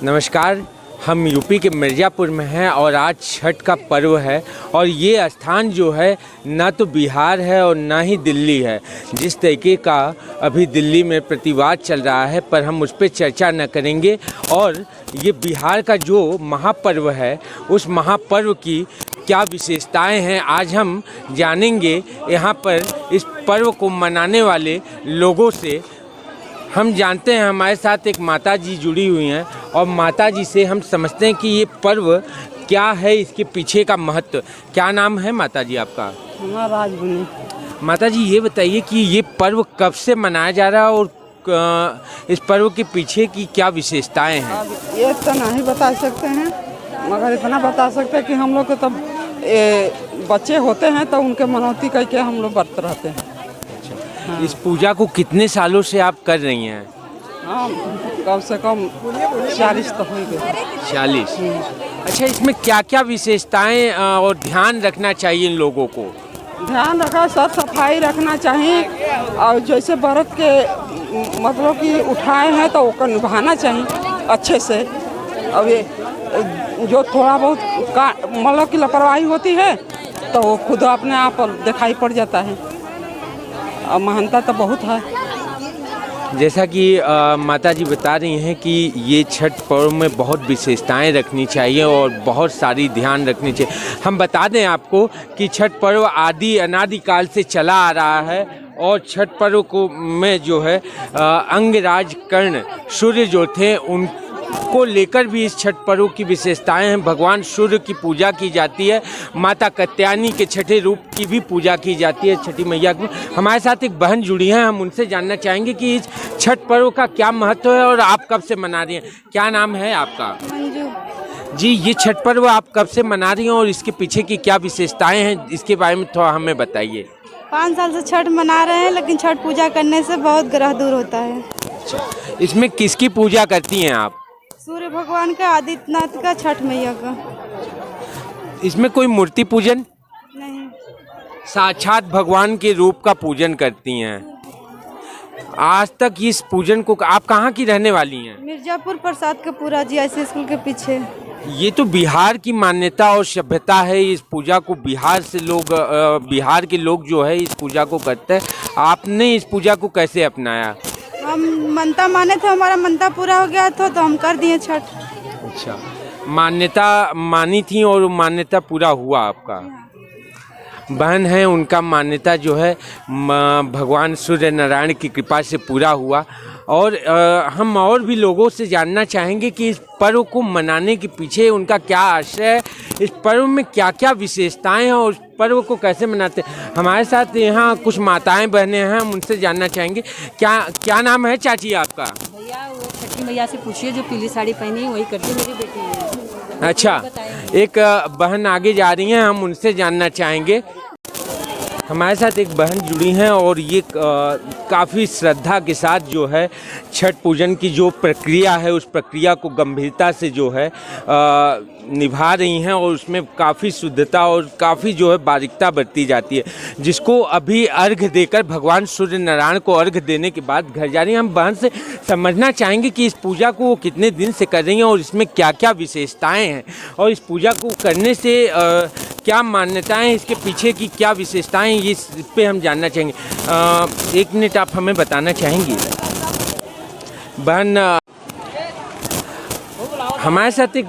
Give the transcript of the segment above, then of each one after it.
नमस्कार। हम यूपी के मिर्ज़ापुर में हैं और आज छठ का पर्व है और ये स्थान जो है ना तो बिहार है और ना ही दिल्ली है। जिस तरीके का अभी दिल्ली में प्रतिवाद चल रहा है पर हम उस पर चर्चा न करेंगे और ये बिहार का जो महापर्व है उस महापर्व की क्या विशेषताएं हैं आज हम जानेंगे यहाँ पर इस पर्व को मनाने वाले लोगों से। हम जानते हैं हमारे साथ एक माता जी जुड़ी हुई हैं और माता जी से हम समझते हैं कि ये पर्व क्या है, इसके पीछे का महत्व। क्या नाम है माता जी आपका? राजबुनी। माता जी ये बताइए कि ये पर्व कब से मनाया जा रहा है और इस पर्व के पीछे की क्या विशेषताएं हैं? अब ये तो नहीं बता सकते हैं मगर इतना बता सकते हैं कि हम लोग को तब बच्चे होते हैं तो उनके मनौती करके हम लोग व्रत रहते हैं। हाँ। इस पूजा को कितने सालों से आप कर रही हैं? हाँ, कम से कम 40 तो हो गए। 40। अच्छा, इसमें क्या क्या विशेषताएं और ध्यान रखना चाहिए इन लोगों को? ध्यान रखा, साफ सफाई रखना चाहिए और जैसे व्रत के मतलब कि उठाए हैं तो उसको निभाना चाहिए अच्छे से। अब ये जो थोड़ा बहुत मतलब की लापरवाही होती है तो वो खुद अपने आप दिखाई पड़ जाता है। और महानता तो बहुत है। जैसा कि माता जी बता रही हैं कि ये छठ पर्व में बहुत विशेषताएं रखनी चाहिए और बहुत सारी ध्यान रखनी चाहिए। हम बता दें आपको कि छठ पर्व आदि अनादिकाल से चला आ रहा है और छठ पर्व को में जो है अंगराज कर्ण सूर्य जो थे उनको लेकर भी इस छठ पर्व की विशेषताएं हैं। भगवान सूर्य की पूजा की जाती है, माता कात्यायनी के छठे रूप की भी पूजा की जाती है, छठी मैया की। हमारे साथ एक बहन जुड़ी हैं, हम उनसे जानना चाहेंगे कि इस छठ पर्व का क्या महत्व है और आप कब से मना रही हैं। क्या नाम है आपका? मंजू। जी, ये छठ पर्व आप कब से मना रही हैं और इसके पीछे की क्या विशेषताएं हैं, इसके बारे में थोड़ा हमें बताइए। 5 साल से छठ मना रहे हैं लेकिन छठ पूजा करने से बहुत ग्रह दूर होता है। इसमें किसकी पूजा करती हैं आप? सूर्य भगवान का, आदित्यनाथ का, छठ मैया का। इसमें कोई मूर्ति पूजन नहीं, साक्षात भगवान के रूप का पूजन करती हैं। आज तक इस पूजन को आप कहाँ की रहने वाली हैं? मिर्जापुर प्रसाद का पूरा GIC स्कूल के पीछे। ये तो बिहार की मान्यता और सभ्यता है। इस पूजा को बिहार से लोग बिहार के लोग जो है इस पूजा को करते हैं। आपने इस पूजा को कैसे अपनाया? हम मनता माने थे, हमारा मनता पूरा हो गया था तो हम कर दिए छठ। अच्छा, मान्यता मानी थी और मान्यता पूरा हुआ आपका? बहन है, उनका मान्यता जो है भगवान सूर्य नारायण की कृपा से पूरा हुआ। और हम और भी लोगों से जानना चाहेंगे कि इस पर्व को मनाने के पीछे उनका क्या आशय है, इस पर्व में क्या क्या विशेषताएं हैं और इस पर्व को कैसे मनाते हैं। हमारे साथ यहाँ कुछ माताएं बहनें हैं, हम उनसे जानना चाहेंगे। क्या नाम है चाची आपका? भैया वो छठी मैया से पूछिए, जो पीली साड़ी पहनी है वही करती मेरी बेटी है। अच्छा, एक बहन आगे जा रही हैं, हम उनसे जानना चाहेंगे। हमारे साथ एक बहन जुड़ी हैं और ये काफ़ी श्रद्धा के साथ जो है छठ पूजन की जो प्रक्रिया है उस प्रक्रिया को गंभीरता से जो है निभा रही हैं और उसमें काफ़ी शुद्धता और काफ़ी जो है बारीकता बरती जाती है, जिसको अभी अर्घ देकर भगवान सूर्य नारायण को अर्घ देने के बाद घर जा रही हैं। हम बहन से समझना चाहेंगे कि इस पूजा को वो कितने दिन से कर रही हैं और इसमें क्या क्या विशेषताएँ हैं और इस पूजा को करने से क्या मान्यताएं, इसके पीछे की क्या विशेषताएं, ये इस पे हम जानना चाहेंगे। 1 मिनट आप हमें बताना चाहेंगी? बहन, हमारे साथ एक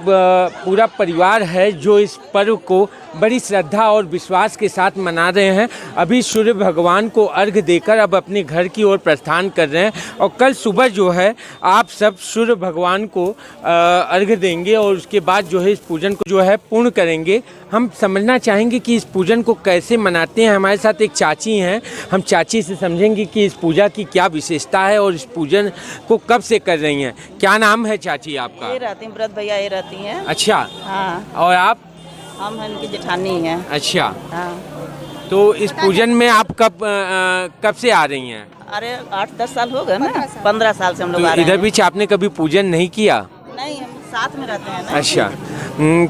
पूरा परिवार है जो इस पर्व को बड़ी श्रद्धा और विश्वास के साथ मना रहे हैं। अभी सूर्य भगवान को अर्घ देकर अब अपने घर की ओर प्रस्थान कर रहे हैं और कल सुबह जो है आप सब सूर्य भगवान को अर्घ देंगे और उसके बाद जो है इस पूजन को जो है पूर्ण करेंगे। हम समझना चाहेंगे कि इस पूजन को कैसे मनाते हैं। हमारे साथ एक चाची हैं, हम चाची से समझेंगे कि इस पूजा की क्या विशेषता है और इस पूजन को कब से कर रही हैं। क्या नाम है चाची आपका? ये रहती हैं, व्रत भैया ये रहती हैं। अच्छा, हाँ, और आप? हम इनकी जेठानी हैं। अच्छा, हाँ। तो इस पूजन में आप कब से आ रही हैं? अरे 8-10 साल हो गए ना, 15 साल से हम लोग तो आ रहे इधर हैं। बीच आपने कभी पूजन नहीं किया? नहीं, हम साथ में रहते हैं ना। अच्छा,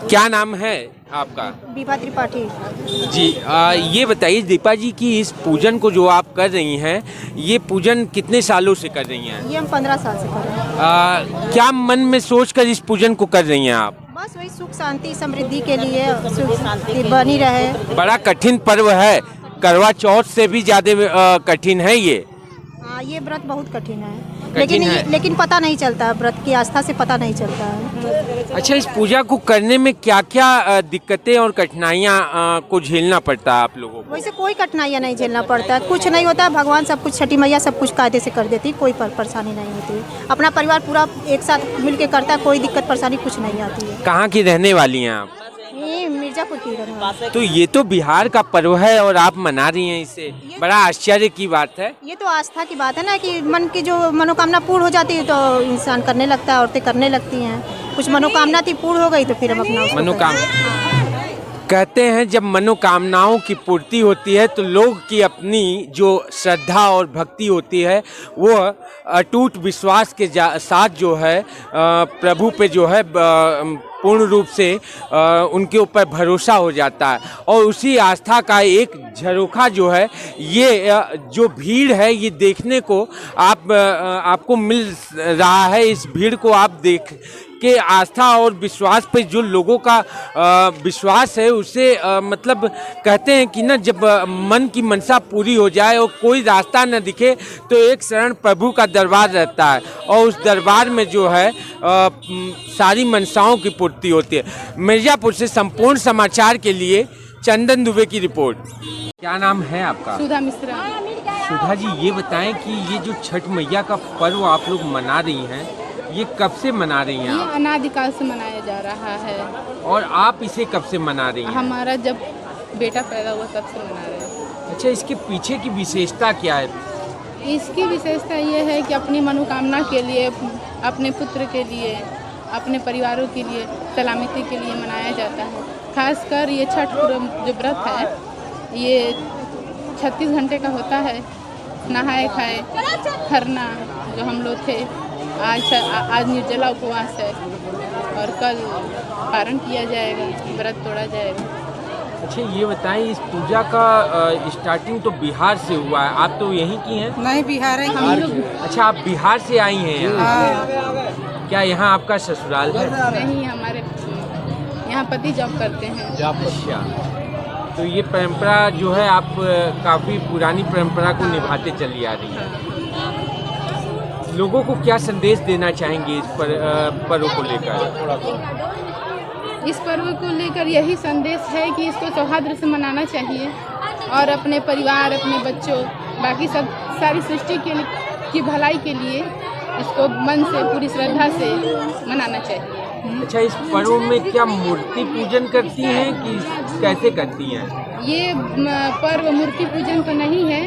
क्या नाम है? आपका? विभा त्रिपाठी। जी ये बताइए दीपा जी कि इस पूजन को जो आप कर रही हैं, ये पूजन कितने सालों से कर रही हैं? ये हम 15 साल से कर रहे हैं। क्या मन में सोचकर इस पूजन को कर रही हैं आप? बस वही सुख शांति समृद्धि के लिए, सुख शांति बनी रहे। बड़ा कठिन पर्व है, करवा चौथ से भी ज्यादा कठिन है ये। हाँ, ये व्रत बहुत कठिन है, कठिन है। लेकिन पता नहीं चलता है, व्रत की आस्था से पता नहीं चलता है। अच्छा, इस पूजा को करने में क्या क्या दिक्कतें और कठिनाइयाँ को झेलना पड़ता है आप लोगों को? वैसे कोई कठिनाइयाँ नहीं झेलना पड़ता है, कुछ नहीं होता है। भगवान सब कुछ, छठी मैया सब कुछ कायदे से कर देती, कोई परेशानी नहीं होती। अपना परिवार पूरा एक साथ मिल के करता है, कोई दिक्कत परेशानी कुछ नहीं आती है। कहाँ की रहने वाली हैं आप? ये मिर्जापुर की रहने वाली। तो ये तो बिहार का पर्व है और आप मना रही हैं इसे, बड़ा आश्चर्य की बात है। ये तो आस्था की बात है ना, कि मन की जो मनोकामना पूर्ण हो जाती है तो इंसान करने लगता है, औरतें करने लगती हैं। कुछ मनोकामना थी, पूर्ण हो गई तो फिर हम अपना कहते हैं जब मनोकामनाओं की पूर्ति होती है तो लोग की अपनी जो श्रद्धा और भक्ति होती है वो अटूट विश्वास के साथ जो है प्रभु पे जो है पूर्ण रूप से उनके ऊपर भरोसा हो जाता है। और उसी आस्था का एक झरोखा जो है, ये जो भीड़ है, ये देखने को आपको मिल रहा है। इस भीड़ को आप देख के आस्था और विश्वास पे जो लोगों का विश्वास है उसे मतलब कहते हैं कि ना, जब मन की मनसा पूरी हो जाए और कोई रास्ता न दिखे तो एक शरण प्रभु का दरबार रहता है और उस दरबार में जो है सारी मनसाओं की पूर्ति होती है। मिर्जापुर से संपूर्ण समाचार के लिए चंदन दुबे की रिपोर्ट। क्या नाम है आपका? सुधा मिश्रा। सुधा जी, ये बताएं कि ये जो छठ मैया का पर्व आप लोग मना रही हैं, ये कब से मना रही हैं? ये अनादिकाल से मनाया जा रहा है। और आप इसे कब से मना रही हैं? हमारा जब बेटा पैदा हुआ तब से मना रहे हैं। अच्छा, इसके पीछे की विशेषता क्या है? इसकी विशेषता ये है कि अपनी मनोकामना के लिए, अपने पुत्र के लिए, अपने परिवारों के लिए, सलामती के लिए मनाया जाता है। खासकर ये छठ जो व्रत है, ये 36 घंटे का होता है। नहाए खाए खरना जो हम लोग थे, आज निर्जला उपवास है और कल पारण किया जाएगा, व्रत तोड़ा जाएगा। अच्छा, ये बताएं, इस पूजा का स्टार्टिंग तो बिहार से हुआ है, आप तो यहीं की हैं? नहीं, बिहार है हम लोग। अच्छा, आप बिहार से आई हैं यहाँ? क्या यहाँ आपका ससुराल है? नहीं, हमारे यहाँ पति जॉब करते हैं। अच्छा, तो ये परंपरा जो है आप काफ़ी पुरानी परंपरा को निभाते चली आ रही है। लोगों को क्या संदेश देना चाहेंगे इस पर्व को लेकर? इस पर्व को लेकर यही संदेश है कि इसको सौहार्द से मनाना चाहिए और अपने परिवार, अपने बच्चों, बाकी सब सारी सृष्टि की भलाई के लिए इसको मन से, पूरी श्रद्धा से मनाना चाहिए। अच्छा, इस पर्व में क्या मूर्ति पूजन करती हैं कि कैसे करती हैं? ये पर्व मूर्ति पूजन तो नहीं है,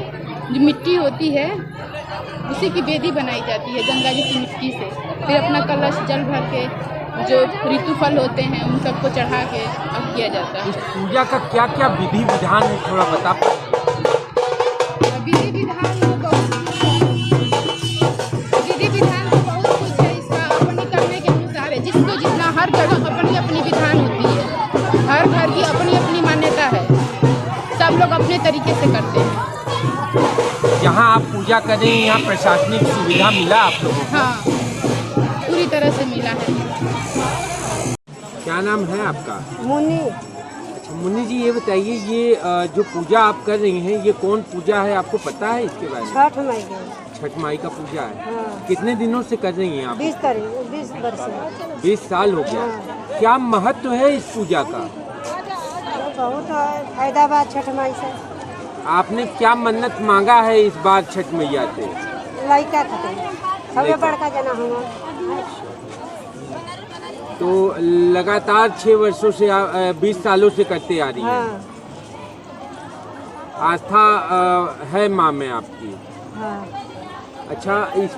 जो मिट्टी होती है उसी की वेदी बनाई जाती है गंगा जी की मिट्टी से। फिर अपना कलश जल भर के जो ऋतु फल होते हैं उन सबको चढ़ा के अब किया जाता है। इस पूजा का क्या क्या विधि विधान है, थोड़ा बता? विधि विधान तो बहुत कुछ है। इसका अपनी करने के अनुसार है, जिसको जितना, हर जगह अपनी अपनी विधान होती है, हर घर की अपनी अपनी मान्यता है, सब लोग अपने तरीके से करते हैं। जहाँ आप पूजा कर रहे हैं यहाँ प्रशासनिक सुविधा मिला आप लोगों को? हाँ, पूरी तरह से मिला है। क्या नाम है आपका? मुन्नी। अच्छा मुन्नी जी, ये बताइए, ये जो पूजा आप कर रही हैं, ये कौन पूजा है, आपको पता है इसके बारे में? छठ माई की। छठ माई का पूजा है। हाँ। कितने दिनों से कर रही हैं आप? 20 वर्ष। 20 साल हो गया। हाँ। क्या महत्व है इस पूजा का? बहुत फायदा बा छठ माई से। आपने क्या मन्नत मांगा है इस बार छठ मैया से? लड़का खाते सबसे बड़का जना हुआ। तो लगातार 6 वर्षों से 20 सालों से करते आ रही हैं। हाँ। आस्था है माँ में आपकी? हाँ। अच्छा, इस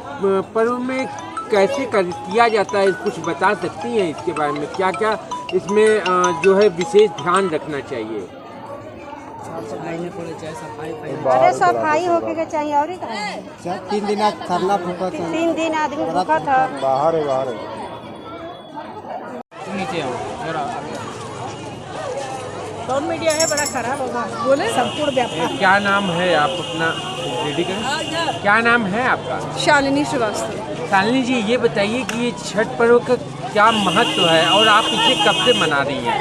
पर्व में कैसे किया जाता है, कुछ बता सकती हैं इसके बारे में? क्या क्या इसमें जो है विशेष ध्यान रखना चाहिए? अरे सफाई होके के चाहिए और 3 दिन खरना फूका था। 3 दिन आदमी भूखा था। बाहर है। बहुत मीडिया है बड़ा खराब होगा बोले संपूर्ण व्यापार। क्या नाम है आप अपना रेडी करें? क्या नाम है आपका? शालिनी श्रीवास्तव। शालिनी जी, ये बताइए कि ये छठ पर्व का क्या महत्व है और आप इसे कब से मना रही हैं?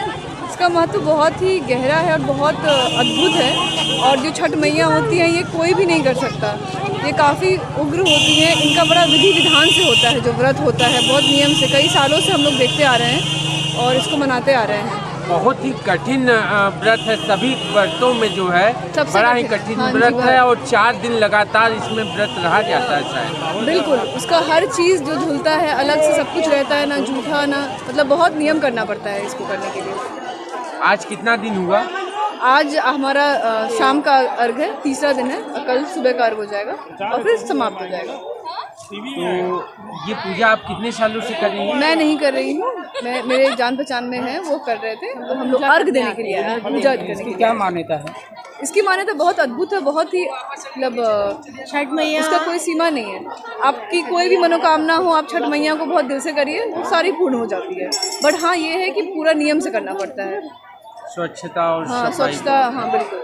इसका महत्व बहुत ही गहरा है और बहुत अद्भुत है। और जो छठ मैया होती हैं ये कोई भी नहीं कर सकता। ये काफ़ी उग्र होती हैं। इनका बड़ा विधि विधान से होता है, जो व्रत होता है बहुत नियम से, कई सालों से हम लोग देखते आ रहे हैं और इसको मनाते आ रहे हैं। बहुत ही कठिन व्रत है, सभी व्रतों में जो है सबसे बड़ा ही कठिन हाँ जी, व्रत बहुत। है और 4 दिन लगातार इसमें व्रत रहा जाता है शायद। बिल्कुल, उसका हर चीज़ जो झूलता है अलग से सब कुछ रहता है, ना जूठा ना, मतलब बहुत नियम करना पड़ता है इसको करने के लिए। आज कितना दिन हुआ? आज हमारा शाम का अर्घ है, तीसरा दिन है, कल सुबह का अर्घ हो जाएगा और फिर समाप्त हो जाएगा। तो ये पूजा आप कितने सालों से कर रही हैं? मैं नहीं कर रही हूँ, मैं मेरे जान पहचान में है, वो कर रहे थे, तो हम लोग अर्घ देने के लिए आए, पूजा करने के लिए। क्या मान्यता है? इसकी मान्यता बहुत अद्भुत है, बहुत ही मतलब छठ मैया, उसका कोई सीमा नहीं है। आपकी कोई भी मनोकामना हो, आप छठ मैया को बहुत दिल से करिए, वो सारी पूर्ण हो जाती है। बट हाँ, ये है कि पूरा नियम से करना पड़ता है। स्वच्छता और हाँ, सफाई। स्वच्छता, हाँ बिल्कुल।